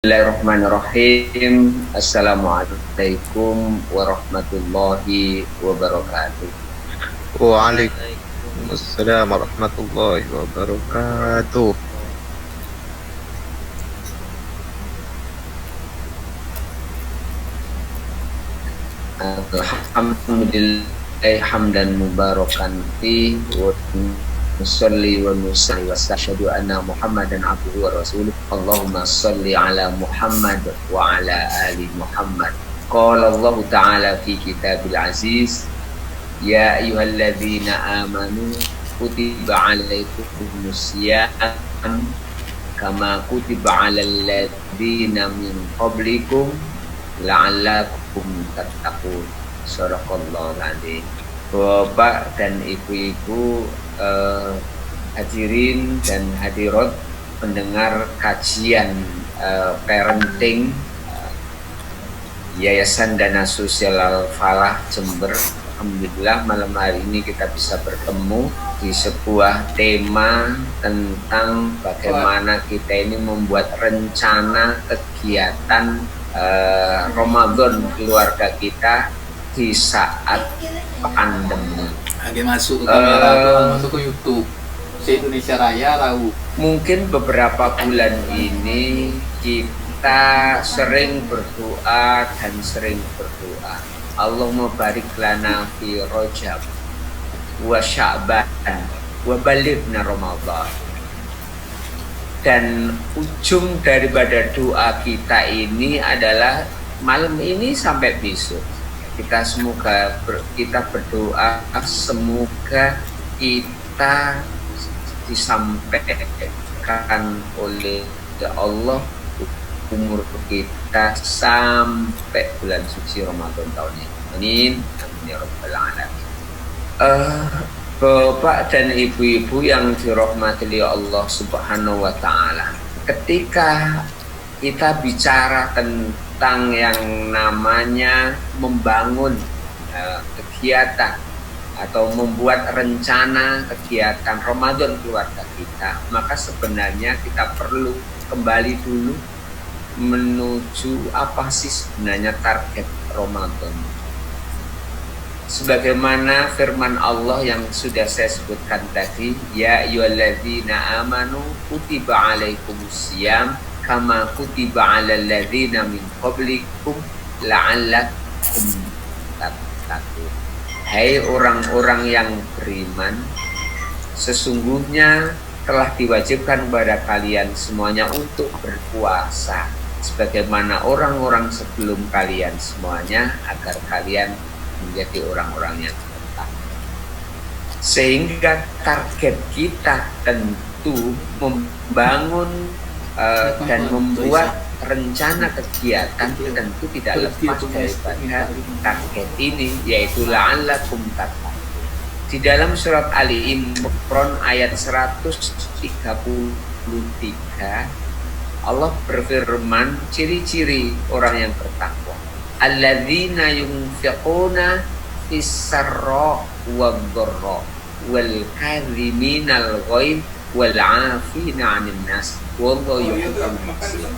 Bismillahirrahmanirrahim. Assalamualaikum warahmatullahi wabarakatuh. Waalaikumsalam warahmatullahi wabarakatuh. Alhamdulillah hamdan mubarakan fi wa nusalli wa nusalli wa asyhadu anna Muhammadan abduhu wa rasuluh. Allahumma shalli ala Muhammad wa ala ali Muhammad. Qala Allah Ta'ala fi kitabil aziz, ya ayyuhalladzina amanu kutiba alaikumus syiyam kama kutiba alal ladzina min qablikum la'allakum tattaqun. Shadaqallahu aladzim. Bapak dan ibu-ibu, hadirin dan hadirat pendengar kajian parenting Yayasan Dana Sosial Al-Falah Jember. Alhamdulillah malam hari ini kita bisa bertemu di sebuah tema tentang bagaimana kita ini membuat rencana kegiatan Ramadan keluarga kita di saat pandemi. Lagi masuk ke kamera, masuk ke YouTube se-Indonesia Raya tahu. Mungkin beberapa bulan ini kita sering berdoa dan sering berdoa, Allahumma barik lana fi Rajab wa Sya'ban wa balighna Ramadan. Dan ujung daripada doa kita ini adalah malam ini sampai besok. Kita berdoa semoga kita disampaikan oleh Allah umur kita sampai bulan suci Ramadan tahun ini. Amin. Amin ya rabbal alamin. Bapak dan ibu-ibu yang dirahmati Allah Subhanahu wa taala, ketika kita bicara tentang yang namanya membangun kegiatan atau membuat rencana kegiatan Ramadan keluarga kita, maka sebenarnya kita perlu kembali dulu menuju apa sih sebenarnya target Ramadan. Sebagaimana firman Allah yang sudah saya sebutkan tadi, ya ayyuhalladzina amanu kutiba alaikumussyiyam kama kutiba alal ladzina min qablikum la'allakum tattaqun. Hai orang-orang yang beriman, sesungguhnya telah diwajibkan kepada kalian semuanya untuk berpuasa sebagaimana orang-orang sebelum kalian semuanya, agar kalian menjadi orang-orang yang bertakwa. Sehingga target kita tentu membangun dan membuat rencana kegiatan tentu tidak lepas daripada target ini, yaitu la'allakum tattaqun. Di dalam surat Ali Imran ayat 133 Allah berfirman ciri-ciri orang yang bertakwa. Alladzina yunfiquna fis-sarra wad-dharra wal kadhiminal ghaidh wal 'afina 'anil nas wallahu yuhibbul muhsinin.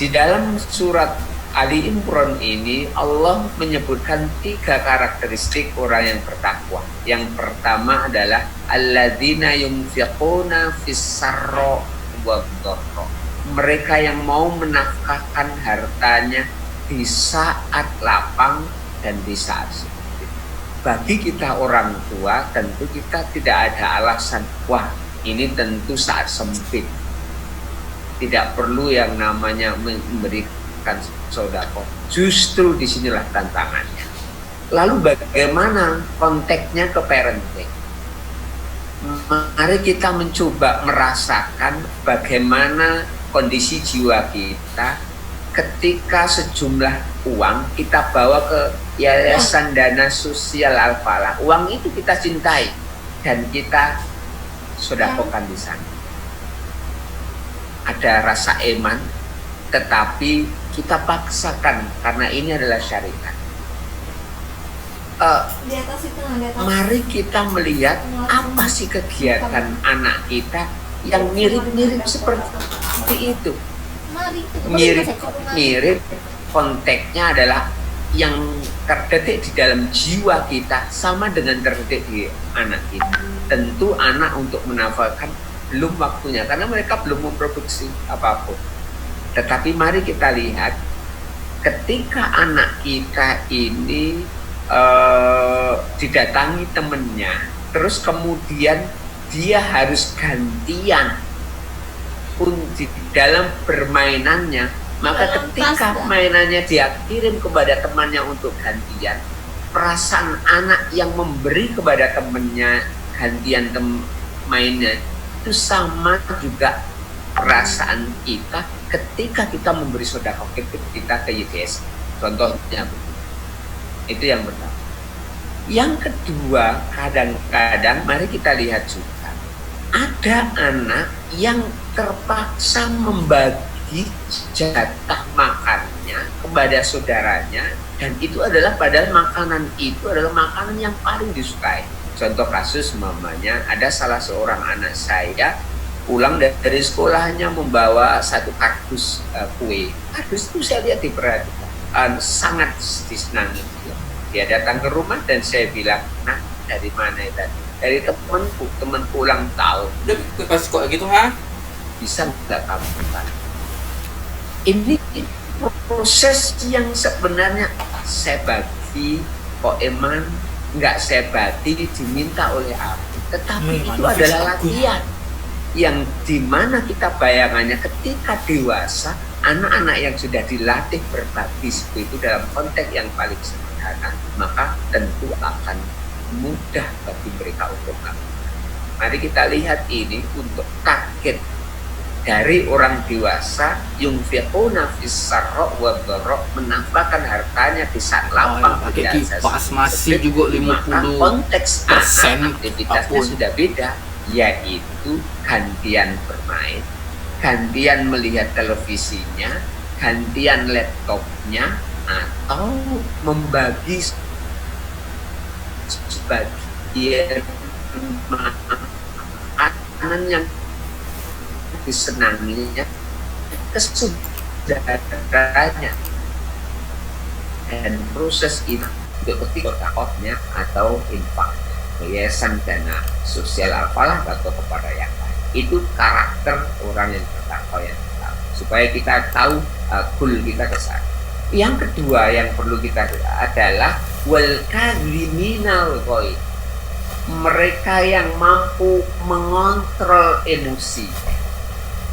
Di dalam surat Ali Imran ini Allah menyebutkan 3 karakteristik orang yang bertakwa. Yang pertama adalah alladzina yunfiquna fis-sarra wad-dharra. Mereka yang mau menafkahkan hartanya di saat lapang dan di saat sempit. Bagi kita orang tua tentu kita tidak ada alasan, wah ini tentu saat sempit, tidak perlu yang namanya memberikan sedekah. Justru disinilah tantangannya. Lalu bagaimana konteksnya ke parenting? Mari kita mencoba merasakan bagaimana kondisi jiwa kita ketika sejumlah uang kita bawa ke Yayasan Dana Sosial Al-Falah. Uang itu kita cintai dan kita sedekahkan di sana. Ada rasa iman, tetapi kita paksakan karena ini adalah syariat. Mari kita melihat apa sih kegiatan anak kita yang mirip-mirip seperti itu. mirip konteksnya adalah yang terdetik di dalam jiwa kita sama dengan terdetik di anak kita. Tentu anak untuk menafalkan belum waktunya karena mereka belum memproduksi apapun. Tetapi mari kita lihat ketika anak kita ini didatangi temennya, terus kemudian dia harus gantian di dalam permainannya, maka ketika mainannya dia kirim kepada temannya untuk gantian, perasaan anak yang memberi kepada temannya gantian mainnya itu sama juga perasaan kita ketika kita memberi sedekah kita ke YTS. Contohnya itu yang pertama. Yang kedua, kadang-kadang mari kita lihat juga ada anak yang terpaksa membagi jatah makannya kepada saudaranya, dan itu adalah padahal makanan itu adalah makanan yang paling disukai. Contoh kasus mamanya, ada salah seorang anak saya pulang dari sekolahnya membawa satu kardus kue. Kardus itu saya lihat diperhatikan sangat disenangi. Dia datang ke rumah dan saya bilang, nah dari mana itu? Dari temanku ulang tahun. Udah kasih kok gitu ha? Bisa nggak kamu bukan? Ini proses yang sebenarnya saya bagi kok Eman nggak saya bagi diminta oleh aku, tetapi itu adalah latihan yang dimana kita bayangannya ketika dewasa, anak-anak yang sudah dilatih berbagi itu dalam konteks yang paling sederhana, maka tentu akan mudah bagi mereka untuk melakukan. Mari kita lihat ini untuk target dari orang dewasa, yunfiquna fis-sarra wa dharra, menafkahkan hartanya di saat lapang pakai kipas masih juga 50%. Konteks aktivitasnya sudah beda, yaitu gantian bermain, gantian melihat televisinya, gantian laptopnya, atau membagi sebagian makanan yang disenanginya ke saudaranya, dan proses ini untuk sedekahnya atau infak, yayasan dana sosial apalah atau kepada yang lain. Itu karakter orang yang bertakwa yang tahu, supaya kita tahu goal kita ke sana. Yang kedua yang perlu kita adalah wal kadhiminal ghaidh, mereka yang mampu mengontrol emosi.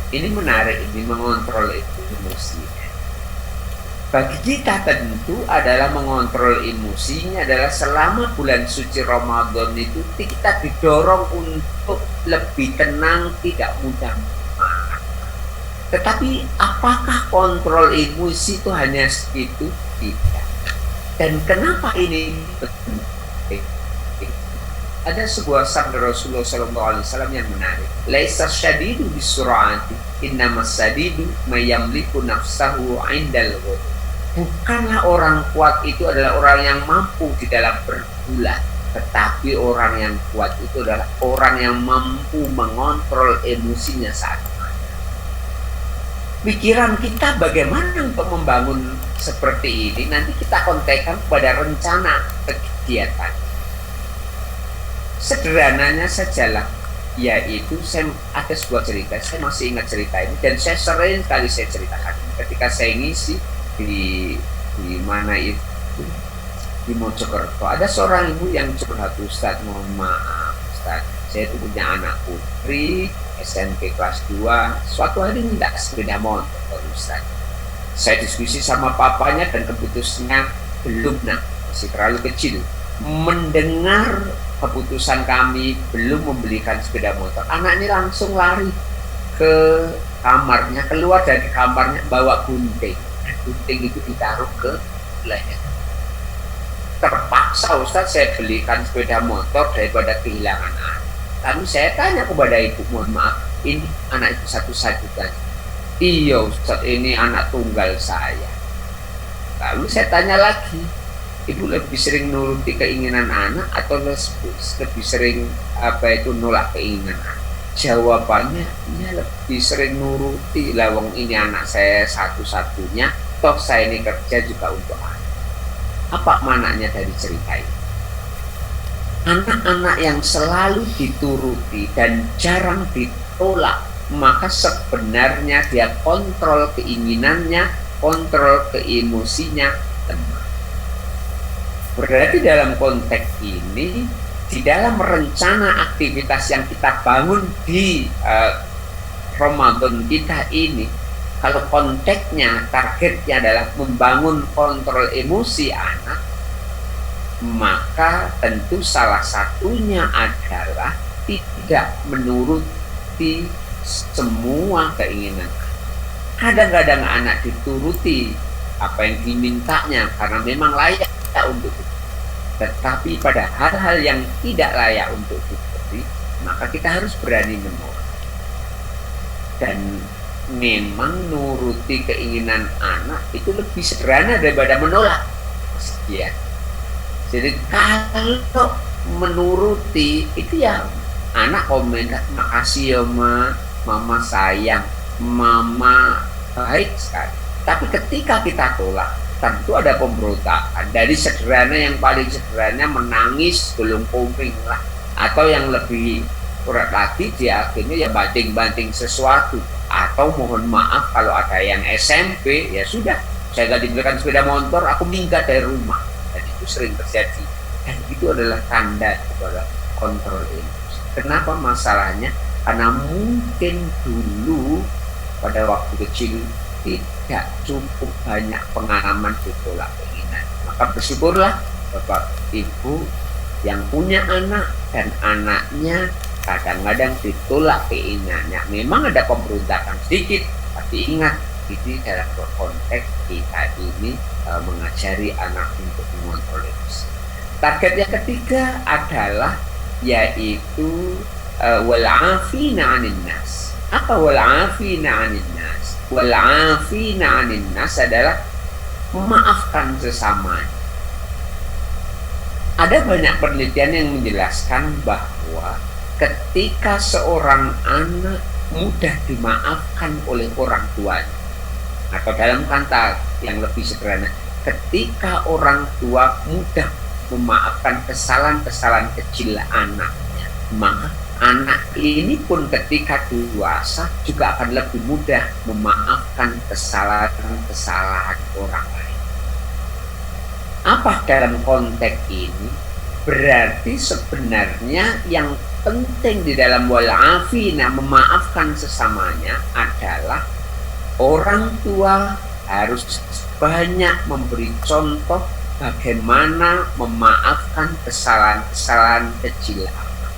Ini menarik, ini mengontrol emosi. Bagi kita tentu adalah mengontrol emosinya adalah selama bulan suci Ramadan itu kita didorong untuk lebih tenang, tidak mudah marah. Tetapi apakah kontrol emosi itu hanya segitu? Tidak. Dan kenapa ini penting? Ada sebuah sabda Rasulullah SAW yang menarik. Laisa syadidu bisur'ati, innamas syadidu mayamliku nafsahu indal ghadab. Bukanlah orang kuat itu adalah orang yang mampu di dalam berbulat, tetapi orang yang kuat itu adalah orang yang mampu mengontrol emosinya saat marah. Pikiran kita bagaimana untuk membangun seperti ini, nanti kita kontekkan pada rencana kegiatan. Sederhananya sajalah, yaitu saya ada sebuah cerita, saya masih ingat cerita ini dan saya sering kali saya ceritakan ketika saya ngisi di mana itu, di Mojokerto. Ada seorang ibu yang curhat, Ustadz, mohon maaf Ustadz, saya itu punya anak putri SMP kelas 2, suatu hari minta sepeda motor Ustadz. Saya diskusi sama papanya dan keputusannya belum, masih terlalu kecil. Mendengar keputusan kami belum membelikan sepeda motor, anaknya langsung lari ke kamarnya, keluar dari kamarnya bawa gunting. Gunting itu ditaruh ke leher. Terpaksa Ustadz saya belikan sepeda motor daripada kehilangan anak. Lalu saya tanya kepada ibu, mohon maaf, ini anak itu satu-satunya? Iya Ustadz, ini anak tunggal saya. Lalu saya tanya lagi, ibu lebih sering nuruti keinginan anak atau lebih sering nolak keinginan anak? Jawabannya dia lebih sering nuruti, lawang ini anak saya satu-satunya, toh saya ini kerja juga untuk anak. Apa maknanya dari cerita ini? Anak-anak yang selalu dituruti dan jarang ditolak, maka sebenarnya dia kontrol keinginannya, kontrol keemosinya tenang. Berarti dalam konteks ini, di dalam rencana aktivitas yang kita bangun di Ramadan kita ini, kalau konteksnya, targetnya adalah membangun kontrol emosi anak, maka tentu salah satunya adalah tidak menuruti semua keinginan. Kadang-kadang anak dituruti apa yang dimintanya karena memang layak untuk itu. Tetapi pada hal-hal yang tidak layak untuk diberi, maka kita harus berani menolak. Dan memang nuruti keinginan anak itu lebih sederhana daripada menolak. Ya. Jadi kalau menuruti itu ya anak komentar, makasih ya mama sayang, mama baik sekali. Tapi ketika kita tolak, tentu ada pemberontakan. Dari sederhana yang paling sederhana menangis belum koming lah, atau yang lebih berat lagi dia akhirnya ya banting-banting sesuatu, atau mohon maaf kalau ada yang SMP ya sudah, saya gak diberikan sepeda motor, aku minggat dari rumah. Dan itu sering terjadi, dan itu adalah tanda kepada kontrol emosi. Kenapa masalahnya? Karena mungkin dulu pada waktu kecil tidak cukup banyak pengalaman ditolak keinginan. Maka bersyukurlah Bapak Ibu yang punya anak dan anaknya kadang-kadang ditolak keinginannya. Memang ada pemberontakan sedikit, tapi ingat, ini dalam konteks kita ini mengajari anak untuk mengontrol emosi. Target yang ketiga adalah yaitu wal'afina 'anil nas. Apa wal'afina 'anil nas? Wal'afina 'anil nas adalah memaafkan sesamanya. Ada banyak penelitian yang menjelaskan bahwa ketika seorang anak mudah dimaafkan oleh orang tuanya, atau dalam kata yang lebih sederhana, ketika orang tua mudah memaafkan kesalahan-kesalahan kecil anaknya, maka anak ini pun ketika dewasa juga akan lebih mudah memaafkan kesalahan-kesalahan orang lain. Apa dalam konteks ini? Berarti sebenarnya yang penting di dalam wal'afina, memaafkan sesamanya, adalah orang tua harus banyak memberi contoh bagaimana memaafkan kesalahan-kesalahan kecil anak.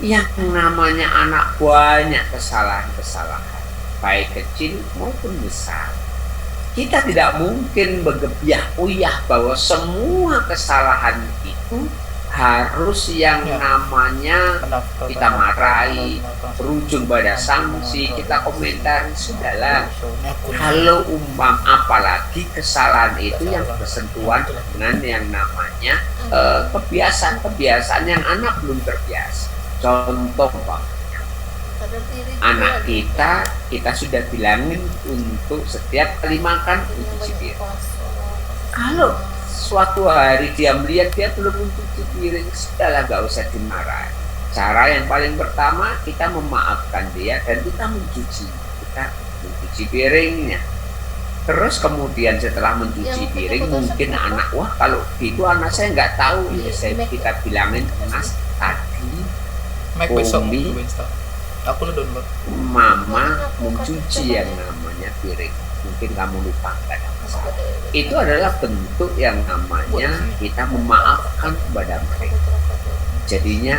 Yang namanya anak banyak kesalahan-kesalahan, baik kecil maupun besar. Kita tidak mungkin bergebiah-uyah bahwa semua kesalahan itu harus yang namanya kita marahi, berujung pada sanksi, kita komentari, sudahlah. Kalau apalagi kesalahan itu yang bersentuhan dengan yang namanya kebiasaan-kebiasaan yang anak belum terbiasa. Contoh anak kita sudah bilangin untuk setiap kali makan mencuci piring. Kalau suatu hari dia melihat dia belum mencuci piring, sudahlah, gak usah dimarahi. Cara yang paling pertama, kita memaafkan dia dan kita mencuci piringnya. Terus kemudian setelah mencuci piring, mungkin anak, wah kalau gitu anak saya nggak tahu, ya kita bilangin, Mas, tadi Umi, Mama mencuci yang namanya piring, mungkin kamu lupa, nggak ada masalah. Itu adalah bentuk yang namanya kita memaafkan kepada mereka. Jadinya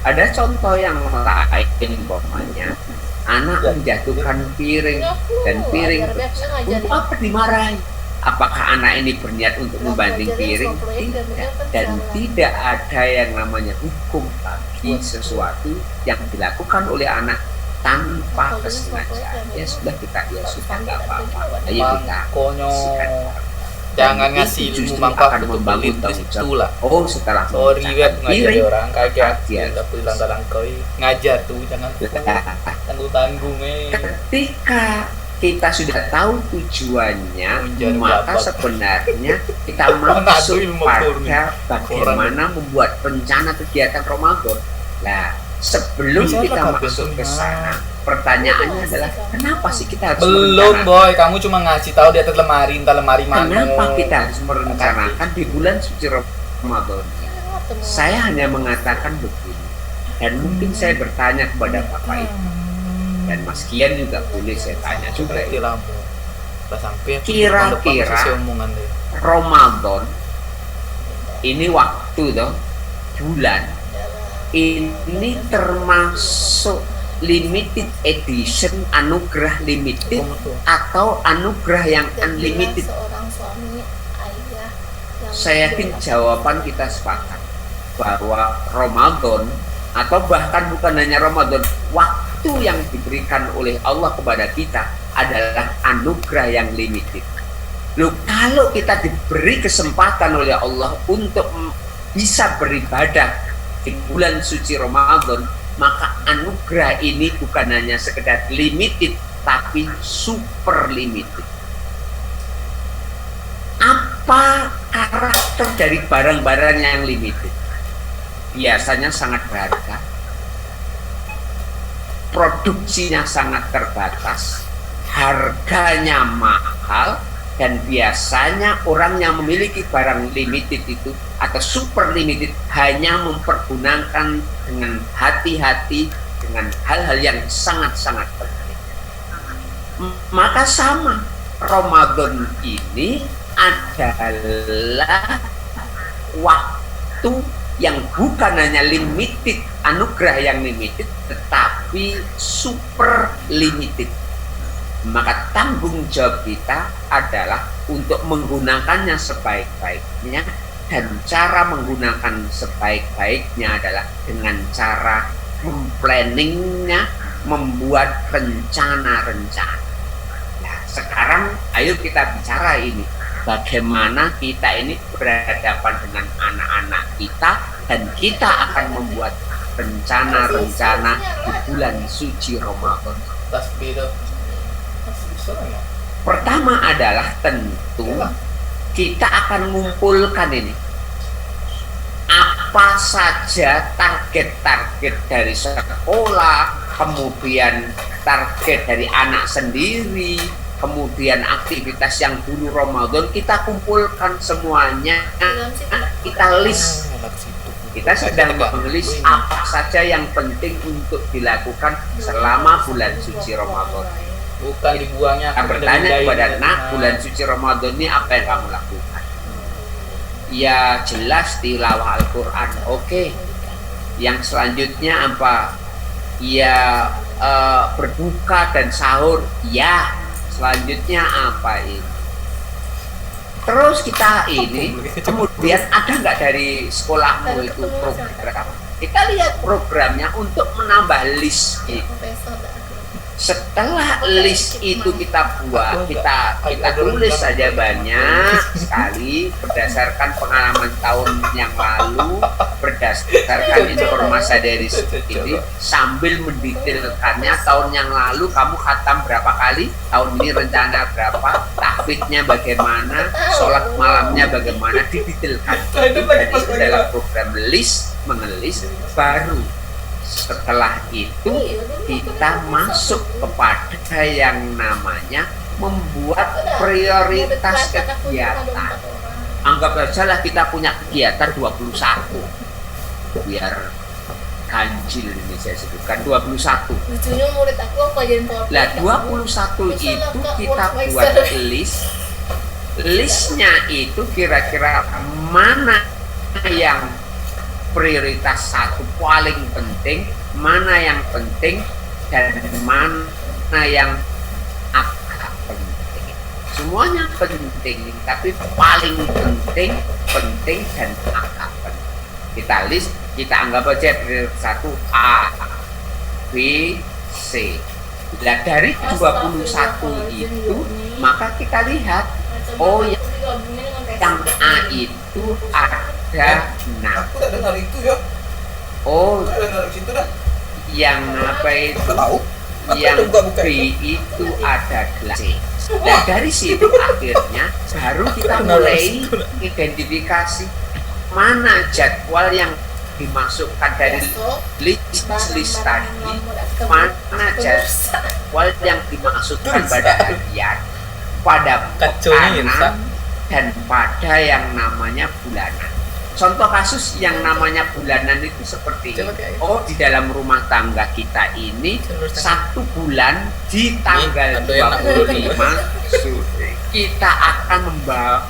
ada contoh yang lain, umpamanya anak menjatuhkan piring dan piring untuk apa dimarahi? Apakah anak ini berniat untuk membanting piring? Tidak. Dan tidak ada yang namanya hukum bagi sesuatu yang dilakukan oleh anak tanpa kesengajaan. Ya sudah, kita ya sudah, nggak apa-apa. Ayo kita sikat. Jangan Dan ngasih itu ilmu justru manfaat akan untuk membangun pelit tanggung jawab. itulah. Oh, setelah Sorry web memecahkan ngajari piring, orang kaget kajian. nggak pulang talang kau ngajar tuh jangan tanggung tanggung Ketika kita sudah tahu tujuannya, Menjadi maka dapat. sebenarnya kita Mana masuk tuh ilmu pada bagaimana membuat rencana kegiatan Ramadan. Nah, sebelum Bisa kita lah, masuk ke Kak. sana, pertanyaannya adalah kenapa sih kita harus belum merencanakan? boy kamu cuma ngasih tahu di atas lemari entah lemari mana Kenapa kita harus merencanakan di bulan suci Ramadan? Saya hanya mengatakan begini, dan mungkin saya bertanya kepada Bapak Ibu dan Mas Kian juga boleh saya tanya juga berarti ya. lamu udah sampai Kira-kira sesi omongan deh Ramadan ini waktu toh, bulan ini termasuk limited edition, anugerah limited atau anugerah yang unlimited? Seorang suami, ayah, yang Saya yakin jawaban kita sepakat bahwa Ramadan atau bahkan bukan hanya Ramadan, waktu yang diberikan oleh Allah kepada kita adalah anugerah yang limited. Loh, kalau kita diberi kesempatan oleh Allah untuk bisa beribadah di bulan suci Ramadan, maka anugerah ini bukan hanya sekedar limited, tapi super limited. Apa karakter dari barang-barang yang limited? Biasanya sangat berharga, produksinya sangat terbatas, harganya mahal, dan biasanya orang yang memiliki barang limited itu atau super limited hanya mempergunakan dengan hati-hati dengan hal-hal yang sangat-sangat penting. Maka sama, Ramadan ini adalah waktu yang bukan hanya limited, anugerah yang limited, tetapi super limited. Maka tanggung jawab kita adalah untuk menggunakannya sebaik-baiknya, dan cara menggunakan sebaik-baiknya adalah dengan cara memplanningnya, membuat rencana-rencana. Nah, sekarang ayo kita bicara ini. Bagaimana kita ini berhadapan dengan anak-anak kita, dan kita akan membuat rencana-rencana di bulan suci Ramadan. tas beda Pertama adalah tentu kita akan mengumpulkan ini apa saja target-target dari sekolah, kemudian target dari anak sendiri, kemudian aktivitas yang dulu Ramadan kita kumpulkan semuanya, kita list. Kita sedang menulis apa saja yang penting untuk dilakukan selama bulan suci Ramadan. bukan dibuangnya Kita bertanya kepada nak, bulan suci Ramadan ini apa yang kamu lakukan? Ya jelas tilawah Al-Quran. Oke. Yang selanjutnya apa? Ya berbuka dan sahur. Ya. Selanjutnya apa ini? Terus kita ini, kemudian ada nggak dari sekolahmu itu program? Kita lihat programnya untuk menambah list itu. Setelah list itu kita buat, kita tulis saja banyak sekali berdasarkan pengalaman tahun yang lalu, berdasarkan informasi dari ini, sambil mendetailkannya. Tahun yang lalu kamu khatam berapa kali, tahun ini rencana berapa, tahfidnya bagaimana, sholat malamnya bagaimana, didetailkan. Dan itu adalah program list, mengelis baru. Setelah itu kita masuk kepada yang namanya membuat prioritas kegiatan. Anggap saja kita punya kegiatan 21, biar ganjil ini saya sebutkan 21. Lucunya murid aku pelajaran PowerPoint. Lah 21 itu kita buat listnya itu kira-kira mana yang prioritas satu paling penting, mana yang penting, dan mana yang agak penting. Semuanya penting, tapi paling penting dan agak penting. Kita list, kita anggap aja prioritas satu A, B, C. Nah, dari 21 itu, maka kita lihat, oh ya, yang A itu ada 6. Aku tak dengar itu ya. Oh, Tak dengar situ dah. yang apa itu? Aku tahu. Aku Yang udah buka-buka B itu ada 8. Dan dari situ akhirnya baru kita mulai identifikasi mana jadwal yang dimasukkan dari list tadi, mana jadwal yang dimasukkan pada harian, pada pekanan, dan pada yang namanya bulanan. Contoh kasus yang namanya bulanan itu seperti ini. Oh, di dalam rumah tangga kita ini 1 bulan di tanggal 25 kita akan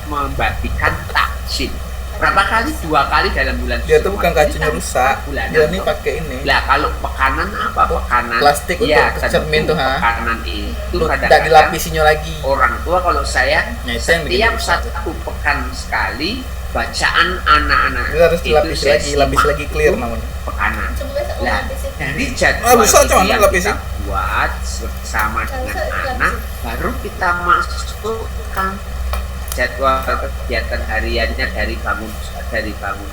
membagikan takjil. Berapa kali? 2 kali dalam bulan. Dia tuh bukan kacunya rusak. Dia ini pakai ini. Lah kalau pekanan apa? Pekanan plastik ya, untuk cermin tuh, ha. Pekanan itu Tak kadang-kadang dilapisinya lagi. orang tua kalau saya Nah, itu yang bikin setiap rusak. 1 pekan sekali bacaan anak-anak Dia harus dilapis saya lagi, lapis simak lagi clear itu namanya. pekanan. Coba saya Nah, lapisin. dari jadwal rusak itu cuman yang lapisin. kita buat bersama dengan anak, baru kita masukkan jadwal kegiatan hariannya dari bangun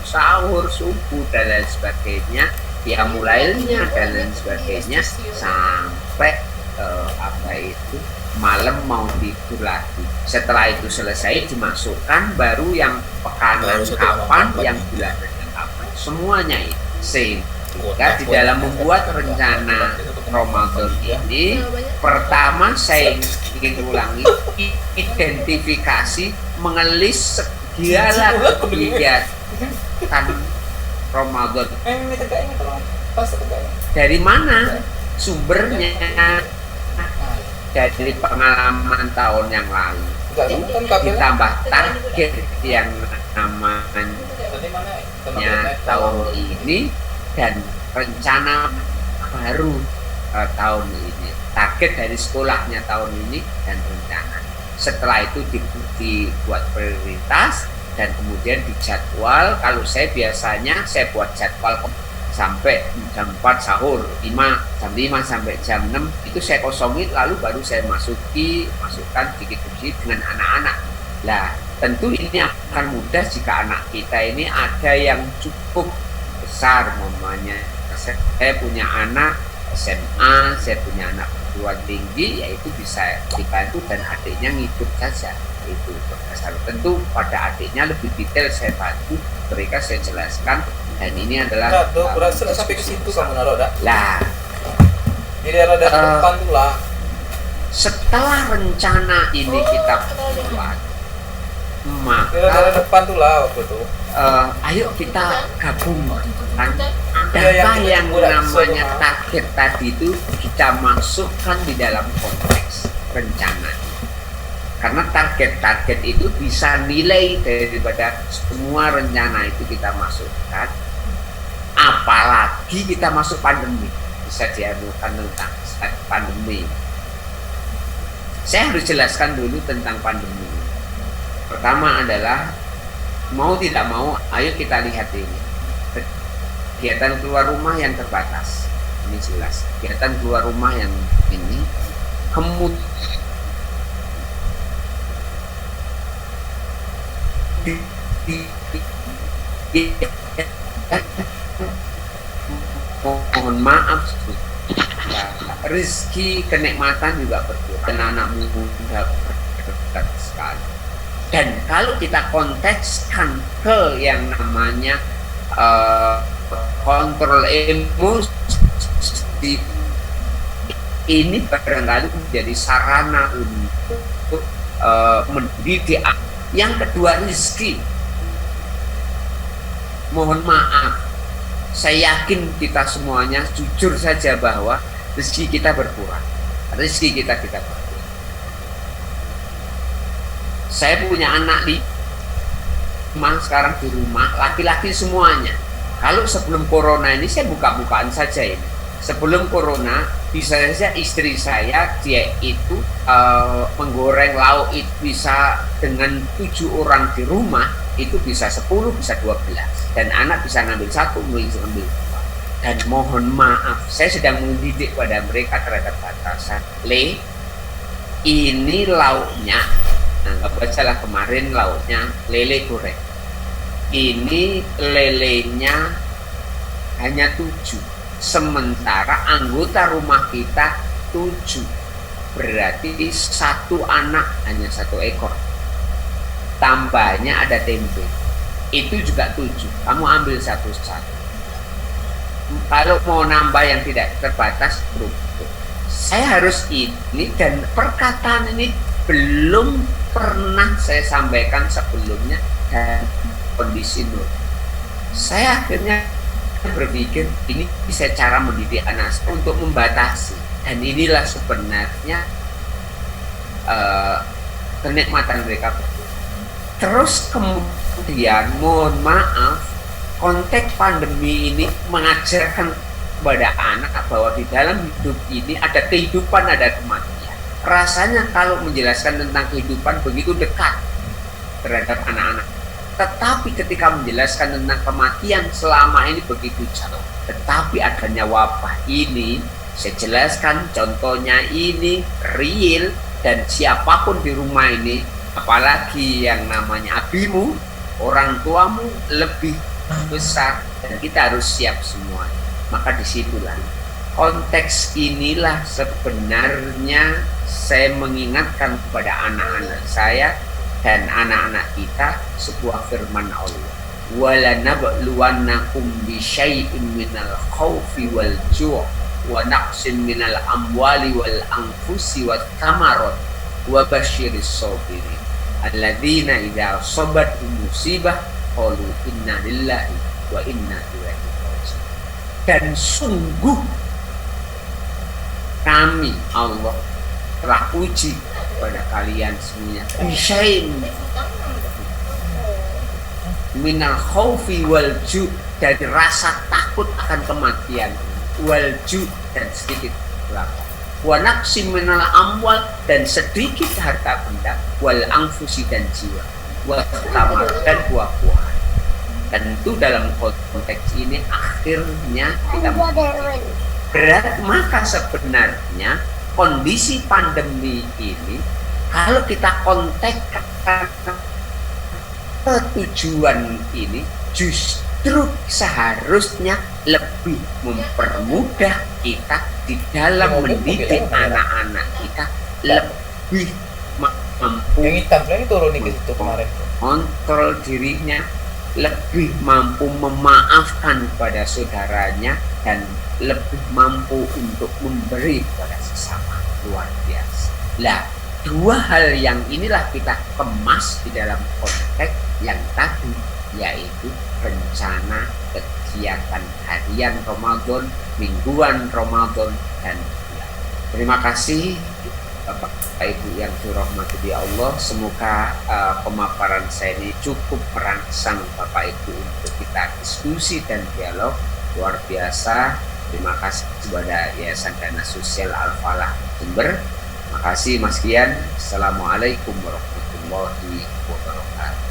sahur, subuh dan lain sebagainya, ya mulainya dan lain sebagainya sampai apa itu malam mau tidur lagi. Setelah itu selesai dimasukkan baru yang pekanan Baru satu kapan, malam yang lagi. bulanannya kapan, semuanya itu. Sehingga di dalam membuat rencana Ramadan ini, pertama saya ingin ulangi identifikasi, mengelis segala kegiatan Ramadan. Dari mana sumbernya? Dari pengalaman tahun yang lalu, ditambah target yang namanya tahun ini dan rencana baru tahun ini, target dari sekolahnya tahun ini dan rencana. Setelah itu dibuat prioritas dan kemudian dijadwal. Kalau saya biasanya saya buat jadwal sampai jam 4 sahur, jam 5 sampai jam 6 itu saya kosongin, lalu baru saya masukkan sedikit-sedikit dengan anak-anak. Lah, tentu ini akan mudah jika anak kita ini ada yang cukup besar, namanya saya punya anak SMA, saya punya anak perguruan tinggi, yaitu bisa dibantu dan adiknya ngikut saja. Itu berdasar, tentu pada adiknya lebih detail saya bantu, mereka saya jelaskan, dan ini adalah berhasil sampai ke situ kamu naruh dah. lah Di daerah depan tuh lah. setelah rencana ini kita buat, Daerah maka depan tuh lah waktu itu. ayo kita gabungkan Iya, data yang kita namanya semua. target tadi itu kita masukkan di dalam konteks rencana. Karena target-target itu bisa nilai daripada semua rencana itu kita masukkan. Apalagi kita masuk pandemi, bisa dianukan tentang pandemi. Saya harus jelaskan dulu tentang pandemi. Pertama adalah mau tidak mau, ayo kita lihat ini. Kegiatan keluar rumah yang terbatas, ini jelas. Kegiatan keluar rumah yang ini, mohon maaf, rezeki kenikmatan juga berkurang, anak muda berdekat sekali. Dan kalau kita kontekskan ke yang namanya kontrol emosi, ini barangkali menjadi sarana untuk mendidik. Yang kedua, rezeki. Mohon maaf, saya yakin kita semuanya jujur saja bahwa rezeki kita berkurang. Rezeki kita berkurang. Saya punya anak 5 sekarang di rumah, laki-laki semuanya. Kalau sebelum corona ini saya buka-bukaan saja ini. Sebelum corona bisa saja istri saya dia itu menggoreng lauk itu bisa dengan 7 orang di rumah itu bisa 10, bisa 12, dan anak bisa ngambil 1, bisa ngambil 2. Dan mohon maaf, saya sedang mendidik pada mereka terhadap batasan. Ini lauknya Anggap aja lah kemarin lauknya lele goreng. Ini lelenya hanya 7. Sementara anggota rumah kita 7. Berarti satu anak hanya 1 ekor. Tambahnya ada tempe. Itu juga 7. Kamu ambil satu-satu. Kalau mau nambah yang tidak terbatas, saya harus ini, dan perkataan ini belum pernah saya sampaikan sebelumnya dan kondisi Nur. Saya akhirnya berpikir ini bisa cara mendidik anak untuk membatasi, dan inilah sebenarnya kenikmatan mereka. Terus kemudian mohon maaf, konteks pandemi ini mengajarkan kepada anak bahwa di dalam hidup ini ada kehidupan, ada kematian. Rasanya kalau menjelaskan tentang kehidupan begitu dekat terhadap anak-anak. Tetapi ketika menjelaskan tentang kematian selama ini begitu jauh. Tetapi adanya wabah ini, saya jelaskan contohnya ini real, dan siapapun di rumah ini, apalagi yang namanya abimu, orang tuamu lebih besar, dan kita harus siap semua. Maka disitulah konteks inilah sebenarnya saya mengingatkan kepada anak-anak saya dan anak-anak kita sebuah firman Allah, wala nabluwannakum bisyai'in minal khaufi wal ju' wa naqsin minal amwali wal anfusi wat thamarat wa basyiris sabirin alladzina idza asabathum musibah qalu inna lillahi wa inna ilaihi raji'un. Dan sungguh kami Allah telah uji kepada kalian semuanya bisyai'in minal khaufi wal ju', dari rasa takut akan kematian, wal ju', dan sedikit lapar, wa naqsim minal amwal, dan sedikit harta benda, wal anfusi, dan jiwa, wa tamar, dan buah-buahan. Tentu dalam konteks ini akhirnya kita berat. Maka sebenarnya kondisi pandemi ini, kalau kita kontekskan tujuan ini, justru seharusnya lebih mempermudah kita di dalam mendidik anak-anak kita, lebih mampu Yang hitam lagi turun nih ke situ kemarin. kontrol dirinya, lebih mampu memaafkan pada saudaranya, dan lebih mampu untuk memberi kepada sesama. Luar biasa. Lah, 2 hal yang inilah kita kemas di dalam konteks yang tadi, yaitu rencana kegiatan harian Ramadan, mingguan Ramadan, dan bulan. Terima kasih Bapak Ibu yang dirahmati Allah. Semoga pemaparan saya ini cukup merangsang Bapak Ibu untuk kita diskusi dan dialog. Luar biasa. Terima kasih kepada Yayasan Dana Sosial Al-Falah Jember. Terima kasih Mas Kian. Assalamualaikum warahmatullahi wabarakatuh.